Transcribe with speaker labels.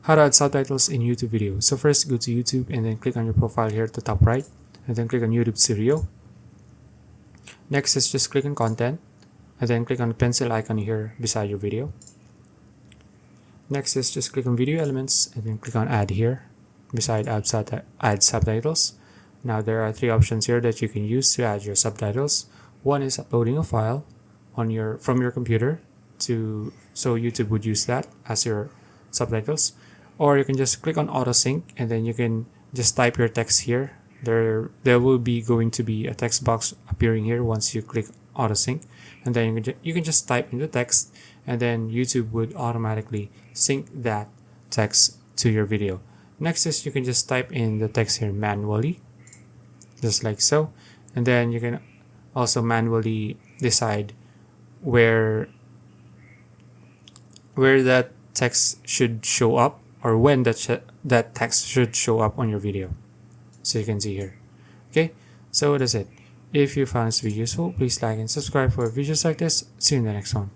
Speaker 1: How to add subtitles in YouTube video. So first, go to YouTube and then click on your profile here at the top right, and then click on YouTube Studio. Next is just click on content, and then click on the pencil icon here beside your video. Next is just click on video elements and then click on add here beside add subtitles. Now there are three options here that you can use to add your subtitles. One is uploading a file on from your computer so YouTube would use that as your subtitles, or you can just click on auto sync and then you can just type your text here. There will be going to be a text box appearing here once you click auto sync, and then you can just type in the text and then YouTube would automatically sync that text to your video. Next is you can just type in the text here manually, just like so, and then you can also manually decide where that text should show up, or when that text should show up on your video. So you can see here. Okay, so that's it. If you found this video useful, please like and subscribe for videos like this. See you in the next one.